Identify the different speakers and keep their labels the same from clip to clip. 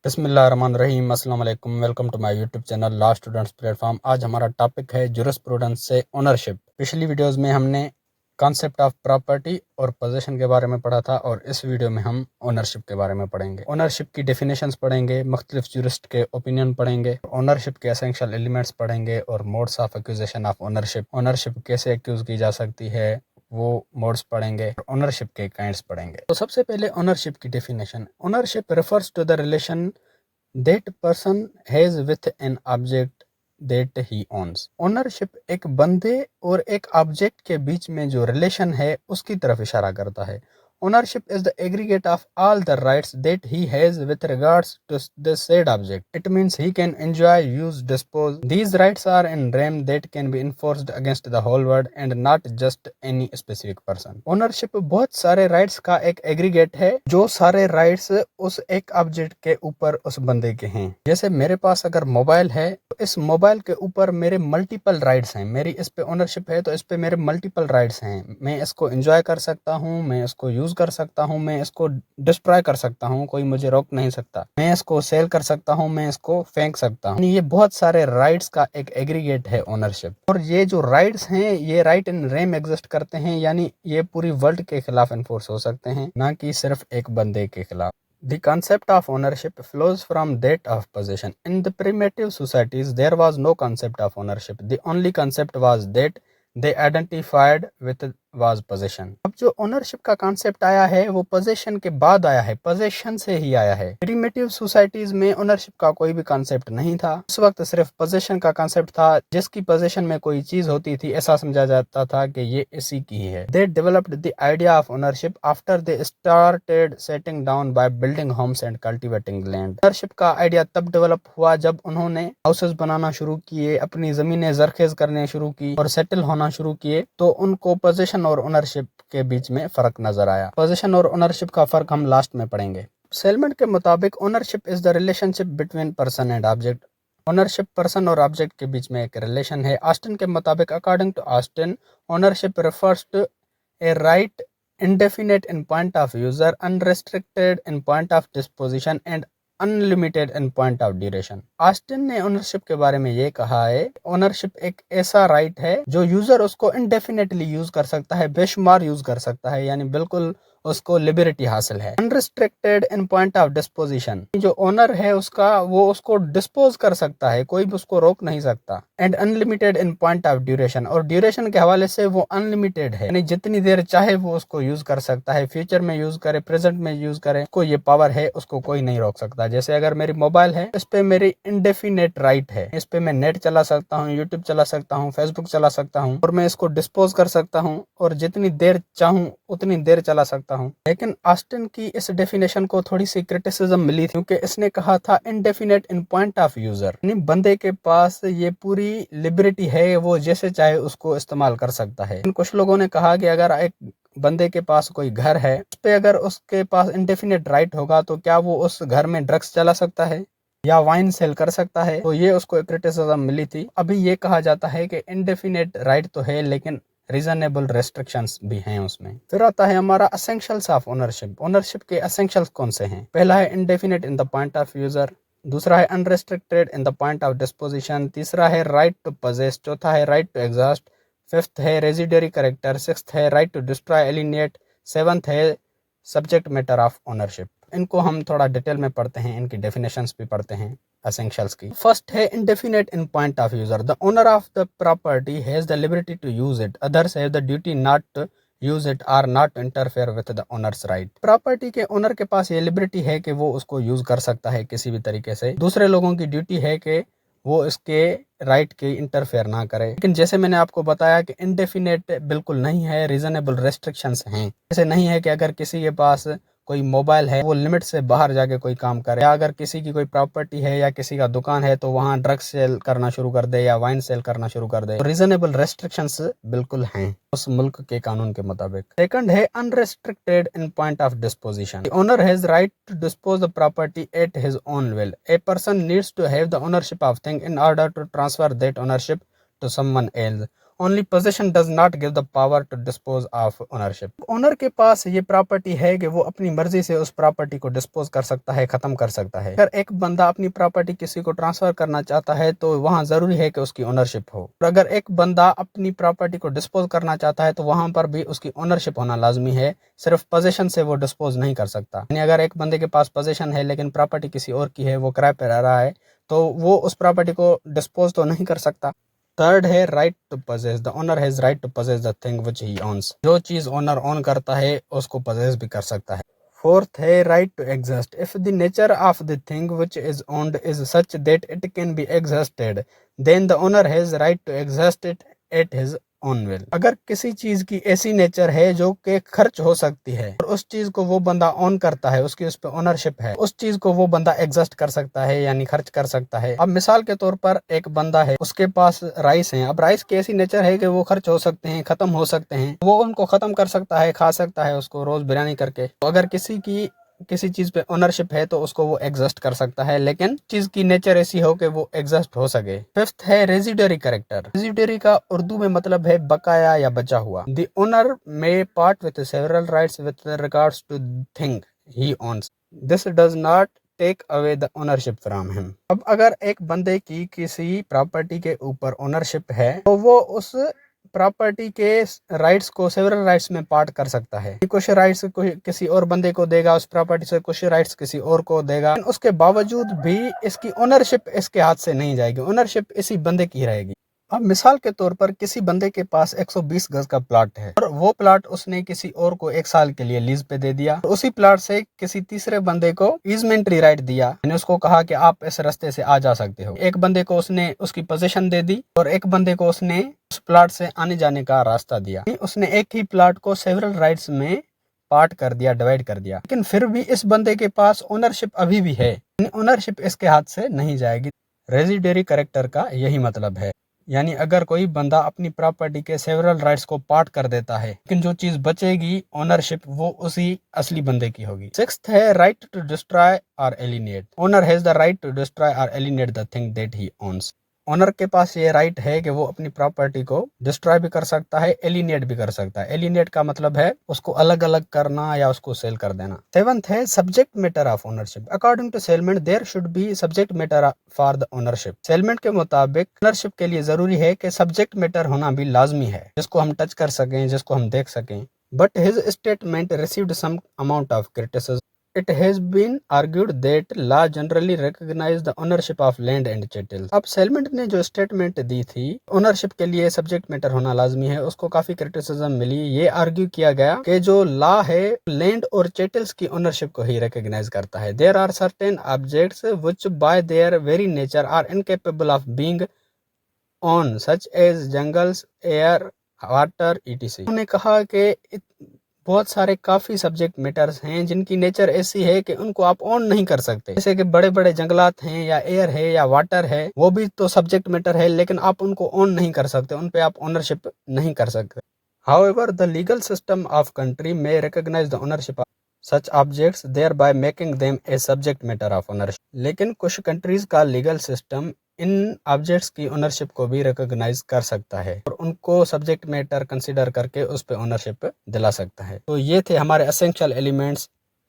Speaker 1: बिस्मिल्लाहिर्रहमानिर्रहीम, अस्सलाम वालेकुम। Welcome to my YouTube channel law students platform. आज हमारा टॉपिक है ज्यूरिस्प्रूडेंस से ओनरशिप। पिछली वीडियोस में हमने कॉन्सेप्ट ऑफ प्रॉपर्टी और पोजीशन के बारे में पढ़ा था और इस वीडियो में हम ओनरशिप के बारे में पढ़ेंगे। ओनरशिप की डेफिनेशंस पढ़ेंगे, मुख्तलिफ ज्यूरिस्ट के ओपिनियन पढ़ेंगे, ओनरशिप के एसेंशियल एलिमेंट्स पढ़ेंगे और modes of accusation of ownership, ownership कैसे एक्यूज की जा सकती है वो मोड्स पढ़ेंगे, ओनरशिप के काइंड्स पढ़ेंगे। तो सबसे पहले ओनरशिप की definition. Ownership refers to the relation that person has with an object that he owns। Ownership एक बंदे और एक ऑब्जेक्ट के बीच में जो रिलेशन है उसकी तरफ इशारा करता है। Ownership is the aggregate of all the rights that he has with regards to the said object. It means he can enjoy, use, dispose. These rights are in realm that can be enforced against the whole world and not just any specific person. Ownership बहुत सारे rights का एक aggregate है जो सारे rights उस एक object के ऊपर उस बंदे के हैं। जैसे मेरे पास अगर मोबाइल है तो इस मोबाइल के ऊपर मेरे मल्टीपल राइट्स हैं, मेरी इस पे ओनरशिप है तो इस पे मेरे मल्टीपल राइट्स हैं। मैं इसको एंजॉय कर सकता हूँ, मैं इसको यूज कर सकता हूँ, मैं इसको डिस्ट्रॉय कर सकता हूँ, कोई मुझे रोक नहीं सकता। मैं इसको सेल कर सकता हूँ, मैं इसको फेंक सकता हूँ। ये बहुत सारे राइट्स का एक एग्रीगेट है ओनरशिप। और ये जो राइट्स हैं ये राइट इन रेम एग्जिस्ट करते हैं, यानी ये पूरी वर्ल्ड के खिलाफ एनफोर्स हो सकते हैं, ना कि सिर्फ एक बंदे के खिलाफ। The concept of ownership flows from that of possession. In the primitive societies, there was no concept of ownership. The only concept was that they identified with was possession। अब जो ओनरशिप का कॉन्सेप्ट आया है वो possession के बाद आया है, पोजेशन से ही आया है। प्रीमिटिव सोसाइटीज में ओनरशिप का कोई भी कॉन्सेप्ट नहीं था। उस वक्त सिर्फ पोजेशन का कॉन्सेप्ट था। जिसकी पोजेशन में कोई चीज होती थी ऐसा समझा जाता था कि ये इसी की है। They developed the idea of ownership after they started setting down by building homes and cultivating land. Ownership का आइडिया तब डेवलप हुआ जब उन्होंने हाउसेस बनाना शुरू किए, अपनी जमीनें जरखेज करने शुरू की और सेटल होना शुरू किए, तो उनको पोजेशन और ओनरशिप के बीच में फर्क नजर आया। पोजीशन और ओनरशिप का फर्क हम लास्ट में पढ़ेंगे। सेलमेंट के मुताबिक ownership is the relationship between person and object. Ownership person और ऑब्जेक्ट के बीच में एक रिलेशन है। ऑस्टिन के मुताबिक, according to Austin, ownership refers to a right indefinite in point of user, unrestricted in point of disposition and unlimited in point of duration. Austin ने ownership के बारे में ये कहा है, ओनरशिप एक ऐसा राइट है जो यूजर उसको इनडेफिनेटली यूज कर सकता है, बेशुमार यूज कर सकता है, यानी बिल्कुल उसको लिबर्टी हासिल है। Unrestricted in point of disposition, जो ओनर है उसका वो उसको डिस्पोज कर सकता है, कोई भी उसको रोक नहीं सकता। And unlimited in point of duration, और ड्यूरेशन के हवाले से वो अनलिमिटेड है, यानी जितनी देर चाहे वो उसको यूज कर सकता है, फ्यूचर में यूज करे, प्रेजेंट में यूज करे, उसको ये पावर है, उसको कोई नहीं रोक सकता। जैसे अगर मेरी मोबाइल है, इस पे मेरी इंडेफिनेट राइट है, इस पे मैं नेट चला सकता हूँ, यूट्यूब चला सकता हूँ, फेसबुक चला सकता हूँ, और मैं इसको डिस्पोज कर सकता हूँ और जितनी देर चाहूँ उतनी देर चला सकता हूँ। लेकिन ऑस्टिन की इस डेफिनेशन को थोड़ी सी क्रिटिसिज्म मिली थी, क्योंकि इसने कहा था indefinite in point of user, यानी बंदे के पास ये पूरी लिबर्टी है, वो जैसे चाहे उसको इस्तेमाल कर सकता है। कुछ लोगों ने कहा कि अगर एक बंदे के पास कोई घर है, उस पे अगर उसके पास इंडेफिनेट राइट होगा तो क्या वो उस घर में ड्रग्स चला सकता है या वाइन सेल कर सकता है? तो ये उसको क्रिटिसिज्म मिली थी। अभी ये कहा जाता है कि इंडेफिनेट राइट तो है लेकिन रीजनेबल रेस्ट्रिक्शंस भी हैं उसमें। फिर आता है हमारा एसेंशियल्स ऑफ ओनरशिप। ओनरशिप के एसेंशियल्स कौन से हैं? पहला है indefinite in the point of user, दूसरा है unrestricted in the point of disposition, तीसरा है राइट टू पजेस, चौथा है राइट टू एग्जॉस्ट, फिफ्थ है रेजिडरी करेक्टर, सिक्स्थ है right to destroy alienate, seventh है सब्जेक्ट मैटर ऑफ ओनरशिप। इनको हम थोड़ा डिटेल में पढ़ते हैं, इनकी डेफिनेशंस भी पढ़ते हैं एसेंशियल्स की। फर्स्ट है indefinite in point of user. The owner of the property has the liberty to use it, others have the duty not to use it or not interfere with the owner's right. Property के owner के पास ये liberty है कि वो उसको use कर सकता है किसी भी तरीके से, दूसरे लोगों की ड्यूटी है कि वो इसके राइट के इंटरफेयर ना करे। लेकिन जैसे मैंने आपको बताया कि इंडेफिनेट बिल्कुल नहीं है, रीजनेबल रेस्ट्रिक्शंस हैं। जैसे नहीं है कि अगर किसी के पास कोई मोबाइल है वो लिमिट से बाहर जाके कोई काम करे, या अगर किसी की कोई प्रॉपर्टी है या किसी का दुकान है तो वहाँ ड्रग्स सेल करना शुरू कर दे या वाइन सेल करना शुरू कर दे। तो रीजनेबल रेस्ट्रिक्शंस बिल्कुल हैं उस मुल्क के कानून के मुताबिक। सेकंड है unrestricted in point of disposition. Owner has right to dispose the property at his own will. A person needs to have the ownership of thing in order to transfer that ownership to someone else. Only possession does not give the power to dispose of ownership. Owner के पास ये property है कि वो अपनी मर्जी से उस प्रॉपर्टी को डिस्पोज कर सकता है, खत्म कर सकता है। अगर एक बंदा अपनी प्रॉपर्टी किसी को ट्रांसफर करना चाहता है तो वहां जरूरी है कि उसकी ओनरशिप हो, और अगर एक बंदा अपनी प्रॉपर्टी को डिस्पोज करना चाहता है तो वहां पर भी उसकी ओनरशिप होना लाजमी है। सिर्फ पोजेशन से वो डिस्पोज नहीं कर सकता। यानी अगर एक बंदे के पास पोजेशन है लेकिन प्रॉपर्टी किसी और की है, वो किराए पे रह रहा है, तो वो उस प्रॉपर्टी को डिस्पोज तो नहीं कर सकता। थर्ड है right to possess. The owner has right to possess the thing which he owns. जो चीज ओनर ओन करता है उसको पजेस भी कर सकता है। फोर्थ है right to exist. If the nature of the thing which is owned is such that it can be existed, then the owner has right to exist it at his own will. अगर किसी चीज की ऐसी nature है जो कि खर्च हो सकती है और उस चीज को वो बंदा ऑन करता है, उसकी उस पर ओनरशिप है, उस चीज को वो बंदा एग्जिस्ट कर सकता है यानी खर्च कर सकता है। अब मिसाल के तौर पर एक बंदा है, उसके पास राइस है। अब राइस की ऐसी नेचर है कि वो खर्च हो सकते हैं, खत्म हो सकते हैं, वो उनको खत्म कर सकता है, खा सकता है उसको रोज बिरयानी करके। तो अगर किसी चीज पे ओनरशिप है तो उसको वो एग्जिस्ट कर सकता है, लेकिन चीज की नेचर ऐसी हो कि वो एग्जिस्ट हो सके। फिफ्थ है रेजिडरी कैरेक्टर। रेजिडरी का उर्दू में मतलब है बकाया या बचा हुआ। The owner may part with several rights with regards to thing he owns, this does not take away the ownership from him. अब अगर एक बंदे की किसी प्रॉपर्टी के ऊपर ओनरशिप है तो वो उस प्रॉपर्टी के राइट्स को सेवरल राइट्स में पार्ट कर सकता है। कुछ राइट्स किसी और बंदे को देगा उस प्रॉपर्टी से, कुछ राइट्स किसी और को देगा। उसके बावजूद भी इसकी ओनरशिप इसके हाथ से नहीं जाएगी, ओनरशिप इसी बंदे की रहेगी। अब मिसाल के तौर पर किसी बंदे के पास 120 गज का प्लॉट है और वो प्लॉट उसने किसी और को 1 साल के लिए लीज पे दे दिया। उसी प्लॉट से किसी तीसरे बंदे को ईजमेंट्री राइट दिया, मैंने उसको कहा कि आप इस रास्ते से आ जा सकते हो। एक बंदे को उसने उसकी पोजीशन दे दी और एक बंदे को उसने उस प्लॉट से आने जाने का रास्ता दिया। उसने एक ही प्लॉट को सेवरल राइट्स में पार्ट कर दिया, डिवाइड कर दिया, लेकिन फिर भी इस बंदे के पास ओनरशिप अभी भी है, ओनरशिप इसके हाथ से नहीं जाएगी। रेजिडरी कैरेक्टर का यही मतलब है। यानी अगर कोई बंदा अपनी प्रॉपर्टी के सेवरल राइट्स को पार्ट कर देता है, लेकिन जो चीज बचेगी ओनरशिप वो उसी असली बंदे की होगी। सिक्स्थ है राइट टू डिस्ट्रॉय और alienate. Owner has the right to destroy और alienate the thing that he owns. Owner के पास ये राइट है कि वो अपनी प्रॉपर्टी को डिस्ट्रॉय भी कर सकता है, एलिनेट भी कर सकता है। एलिनेट का मतलब है उसको अलग अलग करना या उसको सेल कर देना। सेवंथ है subject matter of ownership. According to Salmond there should be subject matter for the ownership. Salmond के मुताबिक ओनरशिप के लिए जरूरी है कि सब्जेक्ट मैटर होना भी लाजमी है, जिसको हम टच कर सकें, जिसको हम देख सकें। But his statement received some amount of criticism. It has been argued that law generally recognize the ownership of land and chattels। अब सेलमेंट ने जो स्टेटमेंट दी थी ओनरशिप के लिए सब्जेक्ट मैटर होना लाजमी है, उसको काफी क्रिटिसिज्म मिली। ये आर्ग्यू किया गया कि जो लॉ है लैंड और चैटल्स की ओनरशिप को ही रिकॉग्नाइज करता है। There are certain objects which by their very nature are incapable of being own such as jungles, air, water, etc. उन्होंने कहा कि बहुत सारे काफी सब्जेक्ट मैटर्स हैं जिनकी नेचर ऐसी है कि उनको आप ऑन नहीं कर सकते। जैसे कि बड़े बड़े जंगलात हैं या एयर है या वाटर है, वो भी तो सब्जेक्ट मैटर है, लेकिन आप उनको ऑन नहीं कर सकते, उन पे आप ओनरशिप नहीं कर सकते। However, the legal system of country may recognize the ownership of such objects thereby making them a subject matter of ownership। लेकिन कुछ कंट्रीज का लीगल सिस्टम इन ऑब्जेक्ट्स की ओनरशिप को भी रिकॉग्नाइज कर सकता है और उनको सब्जेक्ट मैटर कंसीडर करके उस पे ओनरशिप दिला सकता है। तो ये थे हमारे एसेंशियल एलिमेंट्स।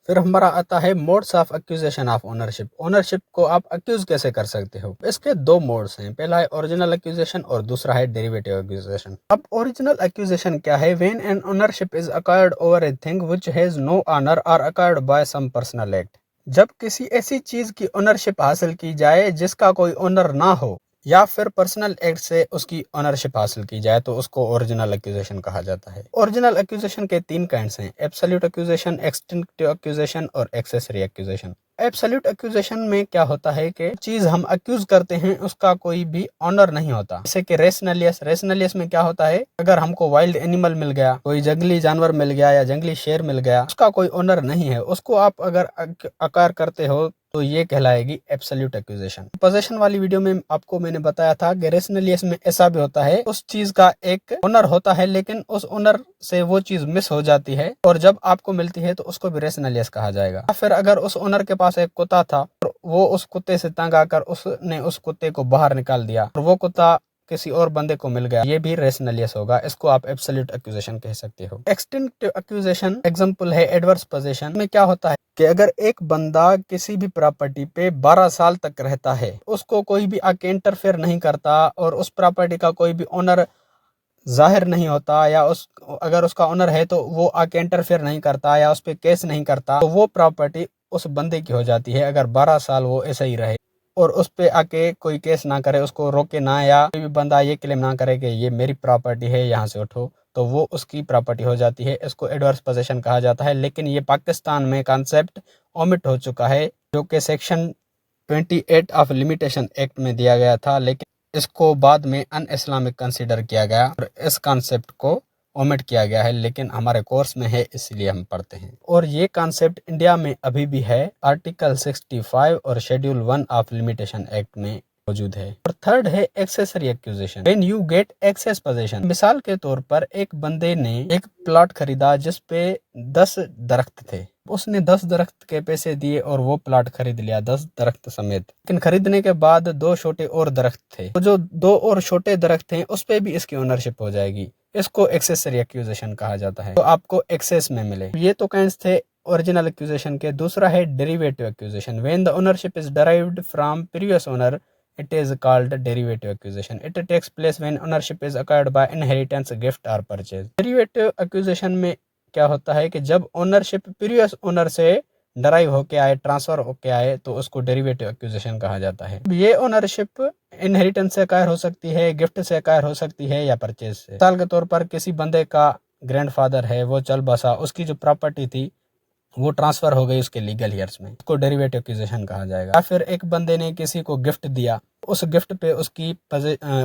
Speaker 1: फिर हमारा आता है modes of accusation of ownership. Ownership को आप एक्यूज कैसे कर सकते हो? इसके 2 मोड्स हैं, पहला है ओरिजिनल एक्यूजेशन और दूसरा है डेरिवेटिव एक्यूजेशन। अब ओरिजिनल एक्यूजेशन क्या है? When an ownership is acquired over a thing which has no owner और acquired by some personal act. जब किसी ऐसी चीज की ओनरशिप हासिल की जाए जिसका कोई ओनर ना हो या फिर पर्सनल एक्ट से उसकी ओनरशिप हासिल की जाए तो उसको ओरिजिनल एक्यूजेशन कहा जाता है। ओरिजिनल एक्यूजेशन के 3 काइंड्स हैं, एब्सोल्यूट एक्यूजेशन, एक्सटिंक्टिव एक्यूजेशन और एक्सेसरी एक्यूजेशन। एब्सोल्यूट एक्यूजेशन में क्या होता है कि चीज हम एक्यूज करते हैं उसका कोई भी ऑनर नहीं होता। जैसे कि रेशनलियस। रेशनलियस में क्या होता है, अगर हमको वाइल्ड एनिमल मिल गया, कोई जंगली जानवर मिल गया या जंगली शेर मिल गया, उसका कोई ओनर नहीं है, उसको आप अगर अकार करते हो तो ये कहलाएगी एब्सोल्यूट एक्यूजेशन। पोजेशन वाली वीडियो में आपको मैंने बताया था कि रेशनलियस में ऐसा भी होता है, उस चीज का एक ओनर होता है लेकिन उस ओनर से वो चीज मिस हो जाती है और जब आपको मिलती है तो उसको भी रेशनलियस कहा जाएगा। फिर अगर उस ओनर के पास एक कुत्ता था और वो उस कुत्ते से तंग आकर उसने उस कुत्ते को बाहर निकाल दिया और वो कुत्ता किसी और बंदे को मिल गया, ये भी रेशनल यस होगा। इसको आप एब्सोल्यूट एक्यूजेशन कह सकते हो। एक्सटिंक्टिव एक्यूजेशन एग्जांपल है एडवर्स पोजीशन में। क्या होता है कि अगर एक बंदा किसी भी प्रॉपर्टी पे 12 साल तक रहता है, उसको कोई भी आके इंटरफेयर नहीं करता और उस प्रॉपर्टी का कोई भी ओनर जाहिर नहीं होता, या अगर उसका ओनर है तो वो आके इंटरफेयर नहीं करता या उस पर केस नहीं करता, तो वो प्रॉपर्टी उस बंदे की हो जाती है। अगर 12 साल वो ऐसे ही रहे और उस पे आके कोई केस ना करे, उसको रोके ना, या कोई भी बंदा ये क्लेम ना करे कि ये मेरी प्रॉपर्टी है, यहाँ से उठो, तो वो उसकी प्रॉपर्टी हो जाती है। इसको एडवर्स पोजीशन कहा जाता है। लेकिन ये पाकिस्तान में कॉन्सेप्ट ओमिट हो चुका है, जो कि सेक्शन 28 ऑफ लिमिटेशन एक्ट में दिया गया था, लेकिन इसको बाद में अन इस्लामिक कंसीडर किया गया और इस कॉन्सेप्ट को ओमिट किया गया है। लेकिन हमारे कोर्स में है, इसलिए हम पढ़ते हैं। और ये कॉन्सेप्ट इंडिया में अभी भी है, आर्टिकल 65 और शेड्यूल 1 ऑफ लिमिटेशन एक्ट में मौजूद है। और थर्ड है accessory acquisition. When you get access position. मिसाल के तौर पर एक बंदे ने एक प्लॉट खरीदा जिस पे 10 दरख्त थे, उसने 10 दरख्त के पैसे दिए और वो प्लॉट खरीद लिया 10 दरख्त समेत। लेकिन खरीदने के बाद 2 छोटे और दरख्त थे, तो जो 2 और छोटे दरख्त हैं उस पे भी इसकी ओनरशिप हो जाएगी। इसको एक्सेसरी एक्यूजेशन कहा जाता है, तो आपको एक्सेस में मिले। ये तो काइंड्स थे ओरिजिनल एक्यूजेशन के। दूसरा है derivative accusation. When the ownership is derived from previous owner, it is called derivative accusation. It takes place when ownership is acquired by inheritance, gift or purchase. Derivative accusation में क्या होता है कि जब ownership previous owner से derive होके आए, transfer होके आए, तो उसको डेरिवेटिव एक्यूजेशन कहा जाता है। ये ओनरशिप इनहेरिटेंस से अक्वायर हो सकती है, गिफ्ट से अक्वायर हो सकती है, या परचेज से। मिसाल के तौर पर किसी बंदे का ग्रैंडफादर है, वो चल बसा, उसकी जो प्रॉपर्टी थी वो ट्रांसफर हो गई उसके लीगल ईयर्स में, उसको डेरिवेटिव एक्यूजेशन कहा जाएगा। या फिर एक बंदे ने किसी को गिफ्ट दिया, उस गिफ्ट पे उसकी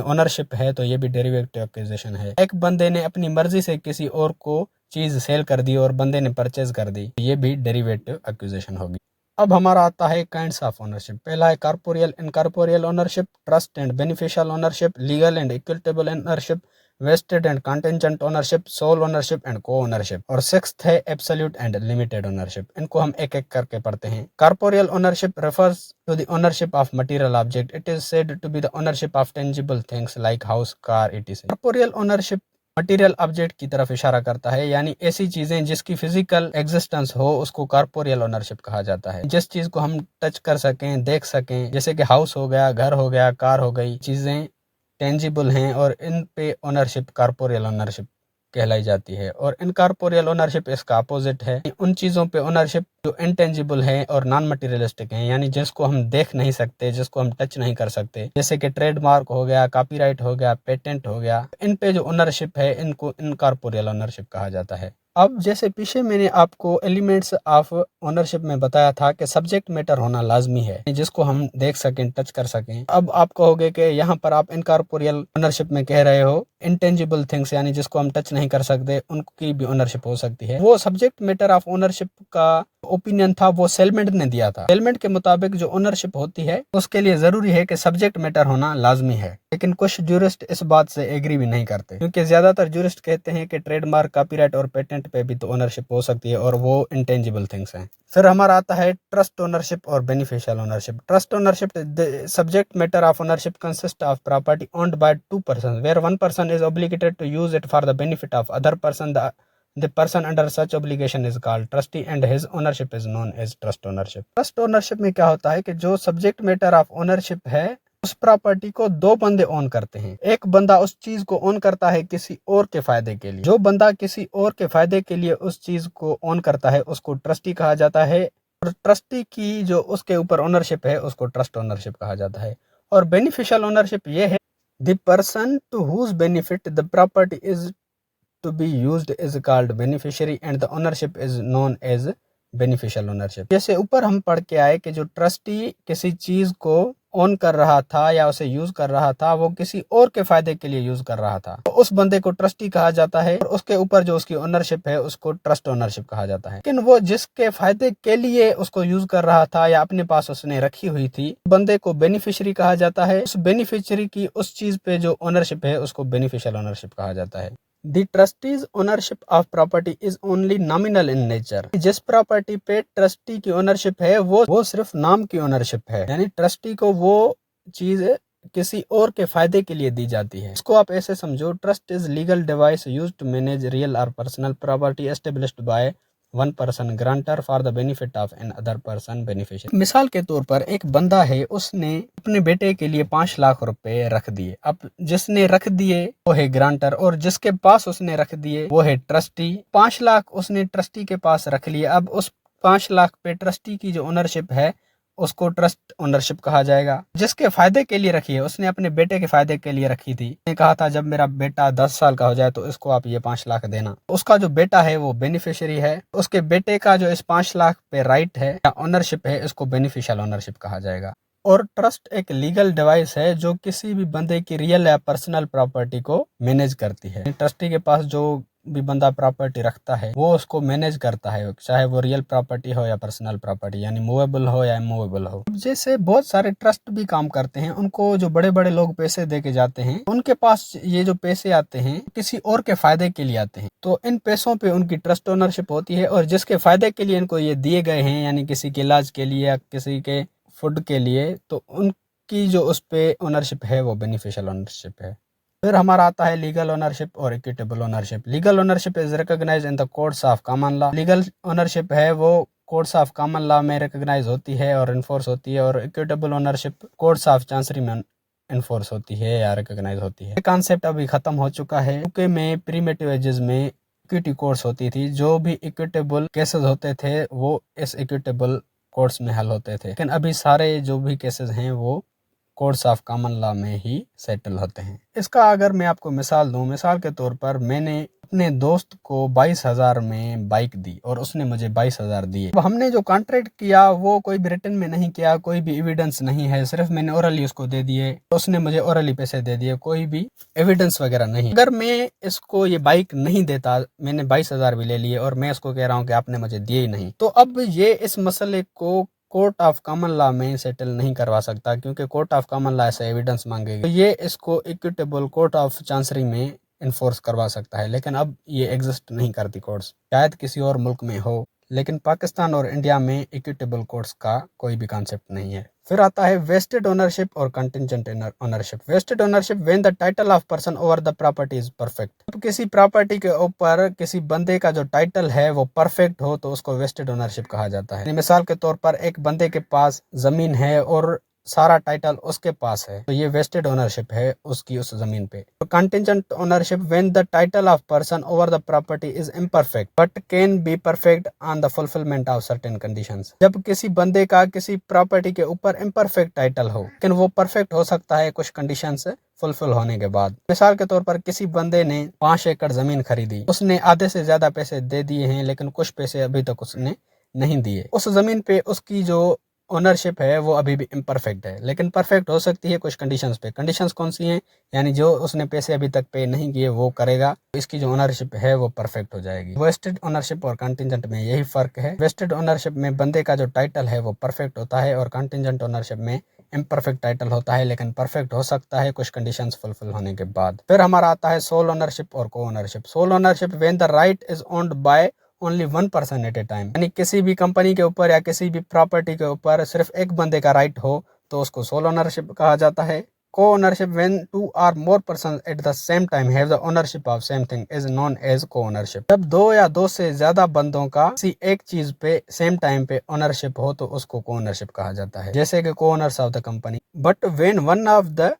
Speaker 1: ओनरशिप है, तो ये भी डेरिवेटिव एक्यूजेशन है। एक बंदे ने अपनी मर्जी से किसी और को चीज सेल कर दी और बंदे ने परचेज कर दी, ये भी डेरिवेटिव एक्यूजेशन होगी। अब हमारा आता है काइंड्स ऑफ ओनरशिप। पहला है corporeal, incorporeal ownership, trust and beneficial ownership, legal and equitable ownership, vested and contingent ownership, sole ownership and co ownership. और सिक्स्थ है एब्सोल्यूट एंड लिमिटेड ओनरशिप। इनको हम एक एक करके पढ़ते हैं। Corporeal ownership refers to the ownership of material object. It is said to be the ownership of tangible things like house, car, etc. Corporeal ownership material object की तरफ इशारा करता है, यानी ऐसी चीजें जिसकी फिजिकल एग्जिस्टेंस हो, उसको कॉर्पोरियल ओनरशिप कहा जाता है। जिस चीज को हम टच कर सकें, देख सकें, जैसे कि हाउस हो गया, घर हो गया, कार हो गई, चीजें टेंजिबल हैं और इन पे ओनरशिप कॉर्पोरियल ओनरशिप कहलाई जाती है। और इनकॉर्पोरियल ओनरशिप इसका अपोजिट है। उन चीज़ों पे ओनरशिप जो इनटेंजिबल है और नॉन मटेरियलिस्टिक हैं, यानी जिसको हम देख नहीं सकते, जिसको हम टच नहीं कर सकते, जैसे कि ट्रेडमार्क हो गया, कॉपीराइट हो गया, पेटेंट हो गया, इन पे जो ओनरशिप है इनको इनकॉर्पोरियल ओनरशिप कहा जाता है। अब जैसे पीछे मैंने आपको एलिमेंट्स ऑफ ओनरशिप में बताया था कि सब्जेक्ट मैटर होना लाजमी है, जिसको हम देख सकें, टच कर सकें। अब आप कहोगे कि यहाँ पर आप इनकॉर्पोरियल ओनरशिप में कह रहे हो इंटेंजिबल थिंग्स, यानी जिसको हम टच नहीं कर सकते, उनकी भी ओनरशिप हो सकती है। वो सब्जेक्ट मैटर ऑफ ओनरशिप का ओपिनियन था, वो सेलमेंट ने दिया था। सेलमेंट के मुताबिक जो ओनरशिप होती है उसके लिए जरूरी है कि सब्जेक्ट मैटर होना लाजमी है। लेकिन कुछ ज्यूरिस्ट इस बात से एग्री भी नहीं करते, क्योंकि ज्यादातर ज्यूरिस्ट कहते हैं कि ट्रेडमार्क, कॉपीराइट और पेटेंट पे भी तो ओनरशिप हो सकती है और वो इंटेंजिबल थिंग्स हैं। फिर हमारा आता है ट्रस्ट ओनरशिप और beneficial ownership. Trust ownership subject matter of ownership consist of property owned by 2 persons, where 1 person is obligated to use it for the benefit of other person. The person under such obligation is called trustee and his ownership is known as trust ownership. Trust ownership में क्या होता है कि जो subject matter of ownership है, उस property को 2 बंदे ओन करते हैं। एक बंदा उस चीज को ओन करता है किसी और के फायदे के लिए। जो बंदा किसी और के फायदे के लिए उस चीज को ओन करता है उसको ट्रस्टी कहा जाता है, और ट्रस्टी की जो उसके ऊपर ओनरशिप है उसको ट्रस्ट ओनरशिप कहा जाता है। और बेनिफिशियल ओनरशिप ये है, the person to whose benefit the property is to be used is called beneficiary and the ownership is known as beneficial ownership. जैसे ऊपर हम पढ़ के आए कि जो ट्रस्टी किसी चीज को ओन कर रहा था या उसे यूज कर रहा था, वो किसी और के फायदे के लिए यूज कर रहा था, तो उस बंदे को ट्रस्टी कहा जाता है। और उसके ऊपर जो उसकी ओनरशिप है उसको ट्रस्ट ओनरशिप कहा जाता है। लेकिन वो जिसके फायदे के लिए उसको यूज कर रहा था या अपने पास उसने रखी हुई थी, बंदे को बेनिफिशियरी कहा जाता है। उस बेनिफिशियरी की उस चीज पे जो ओनरशिप है उसको बेनिफिशियल ओनरशिप कहा जाता है। The trustee's ownership of property is only nominal in nature. जिस प्रॉपर्टी पे ट्रस्टी की ओनरशिप है वो सिर्फ नाम की ओनरशिप है, यानी ट्रस्टी को वो चीज किसी और के फायदे के लिए दी जाती है। इसको आप ऐसे समझो, trust is legal device used to manage real और personal property established by one person grantor for the benefit of another person beneficiary. मिसाल के तौर पर एक बंदा है, उसने अपने बेटे के लिए 5 लाख रुपए रख दिए। अब जिसने रख दिए वो है ग्रांटर और जिसके पास उसने रख दिए वो है ट्रस्टी। 5 लाख उसने ट्रस्टी के पास रख लिए। अब उस 5 लाख पे ट्रस्टी की जो ओनरशिप है उसको ट्रस्ट ओनरशिप कहा जाएगा। जिसके फायदे के लिए रखी है, उसने अपने बेटे के फायदे के लिए रखी थी। ने कहा था जब मेरा बेटा 10 साल का हो जाए तो इसको आप ये 5 लाख देना। उसका जो बेटा है वो बेनिफिशियरी है। उसके बेटे का जो इस 5 लाख पे राइट है या ओनरशिप है, इसको बेनिफिशियल ओनरशिप कहा जाएगा। और ट्रस्ट एक लीगल डिवाइस है जो किसी भी बंदे की रियल या पर्सनल प्रॉपर्टी को मैनेज करती है। ट्रस्टी के पास जो भी बंदा प्रॉपर्टी रखता है वो उसको मैनेज करता है, चाहे वो रियल प्रॉपर्टी हो या पर्सनल प्रॉपर्टी, यानी मूवेबल हो या इमूवेबल हो। जैसे बहुत सारे ट्रस्ट भी काम करते हैं, उनको जो बड़े बड़े लोग पैसे दे के जाते हैं, उनके पास ये जो पैसे आते हैं किसी और के फायदे के लिए आते हैं, तो इन पैसों पे उनकी ट्रस्ट ओनरशिप होती है। और जिसके फायदे के लिए इनको ये दिए गए हैं, यानी किसी के इलाज के लिए या किसी के फूड के लिए, तो उनकी जो उस पे ओनरशिप है वो बेनिफिशियल ओनरशिप है। फिर हमारा आता है लीगल ओनरशिप और equitable ownership. Legal ownership is recognised in the courts of common law. Legal ownership है वो कोर्ट्स ऑफ कॉमन लॉ में रिकॉग्नाइज होती है और इन्फोर्स होती है। और equitable ownership courts of chancery में इन्फोर्स होती है या रिकॉग्नाइज होती है। कॉन्सेप्ट अभी खत्म हो चुका है। यूके में प्रीमेटिव एजेस में इक्विटी कोर्ट्स होती थी। जो भी इक्विटेबल केसेस होते थे वो इस इक्विटेबल कोर्ट्स में हल होते थे, लेकिन अभी सारे जो भी केसेस हैं वो कोर्ट्स ऑफ कॉमन लॉ में ही सेटल होते हैं। इसका अगर मैं आपको मिसाल दूं, मिसाल के तौर पर मैंने अपने दोस्त को 22,000 में बाइक दी और उसने मुझे 22,000 दिए। अब हमने जो कॉन्ट्रैक्ट किया वो कोई भी रिटन में नहीं किया, कोई भी एविडेंस नहीं है, सिर्फ मैंने ओरली उसको दे दिए, उसने मुझे ओरली पैसे दे दिए, कोई भी एविडेंस वगैरह नहीं। अगर मैं इसको ये बाइक नहीं देता, मैंने 22,000 भी ले लिए और मैं इसको कह रहा हूँ कि आपने मुझे दिए ही नहीं, तो अब ये इस मसले को कोर्ट ऑफ कॉमन लॉ में सेटल नहीं करवा सकता, क्योंकि कोर्ट ऑफ कॉमन लॉ ऐसे एविडेंस मांगेगी। तो ये इसको इक्विटेबल कोर्ट ऑफ चांसरी में इन्फोर्स करवा सकता है, लेकिन अब ये एग्जिस्ट नहीं करती कोर्ट्स। शायद किसी और मुल्क में हो, लेकिन पाकिस्तान और इंडिया में इक्विटेबल कोर्ट्स का कोई भी कॉन्सेप्ट नहीं है। फिर आता है वेस्टेड ओनरशिप और contingent ownership. Vested ownership when the title of person over the property is perfect. अब किसी प्रॉपर्टी के ऊपर किसी बंदे का जो टाइटल है वो परफेक्ट हो तो उसको वेस्टेड ओनरशिप कहा जाता है। मिसाल के तौर पर एक बंदे के पास जमीन है और सारा टाइटल उसके पास है, तो ये वेस्टेड ओनरशिप है उसकी उस जमीन पे। तो contingent ownership when the title of person over the property is imperfect but can be perfect on the fulfilment of certain conditions. जब किसी बंदे का किसी प्रॉपर्टी के ऊपर इम्परफेक्ट टाइटल हो, लेकिन वो परफेक्ट हो सकता है कुछ कंडीशंस फुलफिल होने के बाद। मिसाल के तौर पर किसी बंदे ने 5 एकड़ जमीन खरीदी, उसने आधे से ज्यादा पैसे दे दिए हैं, लेकिन कुछ पैसे अभी तक उसने नहीं दिए। उस जमीन पे उसकी जो ओनरशिप है वो अभी भी इम्परफेक्ट है, लेकिन परफेक्ट हो सकती है कुछ कंडीशंस पे। कंडीशंस कौन सी हैं? यानी जो उसने पैसे अभी तक पे नहीं किए वो करेगा, इसकी जो ओनरशिप है वो परफेक्ट हो जाएगी। वेस्टेड ओनरशिप और कंटिंजेंट में यही फर्क है। वेस्टेड ओनरशिप में बंदे का जो टाइटल है वो परफेक्ट होता है और कंटिंजेंट ओनरशिप में इम्परफेक्ट टाइटल होता है, लेकिन परफेक्ट हो सकता है कुछ कंडीशंस फुलफिल होने के बाद। फिर हमारा आता है सोल ओनरशिप और co ownership. Sole ownership when the right is owned by only 1% at a time, यानी किसी भी कंपनी के ऊपर या किसी भी प्रॉपर्टी के ऊपर सिर्फ एक बंदे का राइट हो तो उसको सोल ओनरशिप कहा जाता है। Co ownership when 2 or more persons at the same time have the ownership of same thing is known as co ownership. जब 2 या 2 से ज्यादा बंदों का किसी एक चीज पे सेम टाइम पे ओनरशिप हो तो उसको को ओनरशिप कहा जाता है, जैसे कि को owners of the company. But when one of the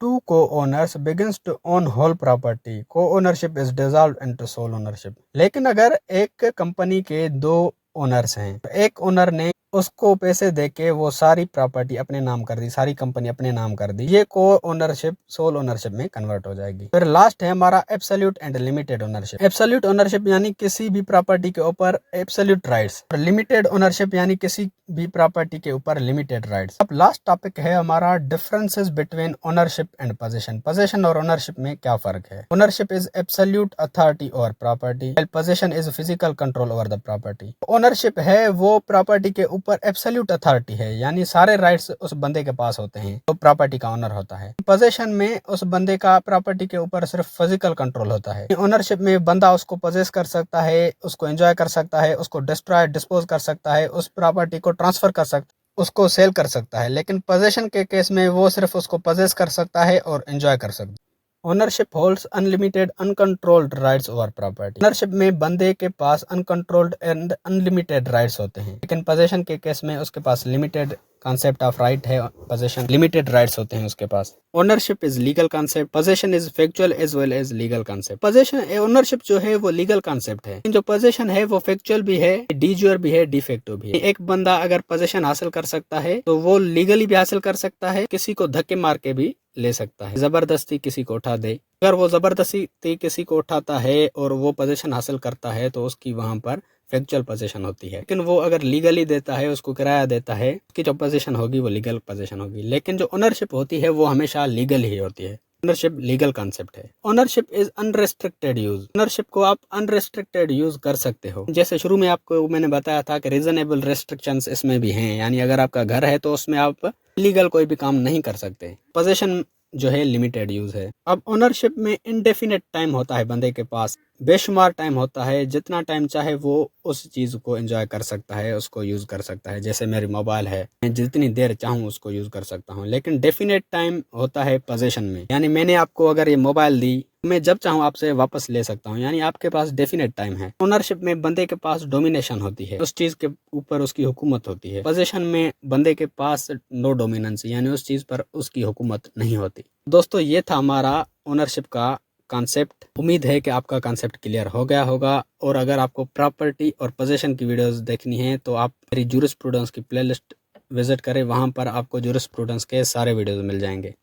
Speaker 1: two co-owners begins to own whole property, co-ownership is dissolved into sole ownership। लेकिन अगर एक कंपनी के 2 ओनर्स हैं, तो एक ओनर ने उसको पैसे देके वो सारी प्रॉपर्टी अपने नाम कर दी, सारी कंपनी अपने नाम कर दी, ये को ओनरशिप सोल ओनरशिप में कन्वर्ट हो जाएगी। फिर लास्ट है हमारा absolute and limited ownership. Absolute ownership यानी किसी भी प्रॉपर्टी के ऊपर एब्सोल्यूट राइट्स, और लिमिटेड ओनरशिप यानी किसी भी प्रॉपर्टी के ऊपर लिमिटेड राइट्स। अब लास्ट टॉपिक है हमारा differences between ownership and possession. Possession और ओनरशिप में क्या फर्क है? Ownership is absolute authority over property, possession is physical control over the property. Ownership है वो प्रॉपर्टी के ऊपर एब्सोल्यूट अथॉरिटी है, यानी सारे राइट्स उस बंदे के पास होते हैं, तो प्रॉपर्टी का ओनर होता है। पोजेशन में उस बंदे का प्रॉपर्टी के ऊपर सिर्फ फिजिकल कंट्रोल होता है। ओनरशिप में बंदा उसको पोजेस कर सकता है, उसको एंजॉय कर सकता है, उसको डिस्ट्रॉय डिस्पोज कर सकता है, उस प्रॉपर्टी को ट्रांसफर कर सकता है, उसको सेल कर सकता है, लेकिन पोजेशन के केस में वो सिर्फ उसको पोजेस कर सकता है और एंजॉय कर सकता है। Ownership holds unlimited uncontrolled rights over property. Ownership में बंदे के पास अनकंट्रोल्ड एंड अनलिमिटेड राइट्स होते हैं, लेकिन पोजेशन के केस में उसके पास लिमिटेड कॉन्सेप्ट ऑफ राइट है, पोजेशन लिमिटेड राइट्स होते हैं उसके पास। Ownership is legal concept, possession is factual as well as legal concept. Possession ownership जो है वो लीगल कॉन्सेप्ट है, जो पोजेशन है वो फैक्चुअल भी है, डी ज्योर भी है, डिफेक्टिव भी है। एक बंदा अगर पोजेशन हासिल कर सकता है तो वो लीगली भी हासिल कर सकता है, किसी को धक्के मार के भी ले सकता है, जबरदस्ती किसी को उठा दे। अगर वो जबरदस्ती किसी को उठाता है और वो पोजीशन हासिल करता है तो उसकी वहां पर फैक्चुअल पोजीशन होती है। लेकिन वो अगर लीगली देता है, उसको किराया देता है, उसकी जो पोजीशन होगी वो लीगल पोजीशन होगी। लेकिन जो ओनरशिप होती है वो हमेशा लीगल ही होती है। ओनरशिप लीगल कॉन्सेप्ट है। Ownership is unrestricted use. Ownership को आप अनरेस्ट्रिक्टेड यूज कर सकते हो। जैसे शुरू में आपको मैंने बताया था कि रीजनेबल रेस्ट्रिक्शंस इसमें भी हैं, यानी अगर आपका घर है तो उसमें आप लीगल कोई भी काम नहीं कर सकते। पोजीशन जो है लिमिटेड यूज है। अब ओनरशिप में इनडेफिनेट टाइम होता है, बंदे के पास बेशुमार टाइम होता है, जितना टाइम चाहे वो उस चीज को एंजॉय कर सकता है, उसको यूज कर सकता है। जैसे मेरी मोबाइल है, मैं जितनी देर चाहूँ उसको यूज कर सकता हूँ। लेकिन डेफिनेट टाइम होता है पोजीशन में, यानी मैंने आपको अगर ये मोबाइल दी, मैं जब चाहूँ आपसे वापस ले सकता हूँ, यानी आपके पास डेफिनेट टाइम है। ओनरशिप में बंदे के पास डोमिनेशन होती है, उस चीज के ऊपर उसकी हुकूमत होती है। पोजीशन में बंदे के पास नो डोमिनेंस, यानी उस चीज पर उसकी हुकूमत नहीं होती। दोस्तों ये था हमारा ओनरशिप का कॉन्सेप्ट। उम्मीद है कि आपका कॉन्सेप्ट क्लियर हो गया होगा। और अगर आपको प्रॉपर्टी और पोजीशन की वीडियोस देखनी है तो आप मेरी ज्यूरिस्प्रूडेंस की प्लेलिस्ट विजिट करें, वहां पर आपको ज्यूरिस्प्रूडेंस के सारे वीडियोस मिल जाएंगे।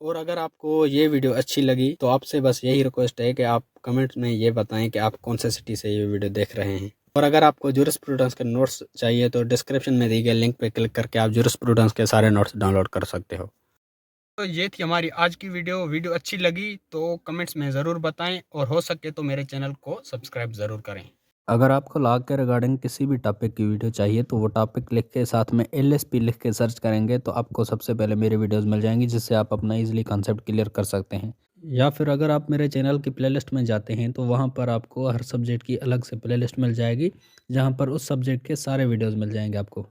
Speaker 1: और अगर आपको ये वीडियो अच्छी लगी तो आपसे बस यही रिक्वेस्ट है कि आप कमेंट्स में ये बताएं कि आप कौन से सिटी से ये वीडियो देख रहे हैं। और अगर आपको ज्यूरिस्प्रूडेंस के नोट्स चाहिए तो डिस्क्रिप्शन में दी गई लिंक पे क्लिक करके आप ज्यूरिस्प्रूडेंस के सारे नोट्स डाउनलोड कर सकते हो। तो ये थी हमारी आज की वीडियो अच्छी लगी तो कमेंट्स में ज़रूर बताएं, और हो सके तो मेरे चैनल को सब्सक्राइब ज़रूर करें। अगर आपको लॉ के रिगार्डिंग किसी भी टॉपिक की वीडियो चाहिए तो वो टॉपिक लिख के साथ में LSP लिख के सर्च करेंगे तो आपको सबसे पहले मेरी वीडियोस मिल जाएंगी, जिससे आप अपना इजीली कॉन्सेप्ट क्लियर कर सकते हैं। या फिर अगर आप मेरे चैनल की प्लेलिस्ट में जाते हैं तो वहाँ पर आपको हर सब्जेक्ट की अलग से प्लेलिस्ट मिल जाएगी, जहाँ पर उस सब्जेक्ट के सारे वीडियोज़ मिल जाएंगे आपको।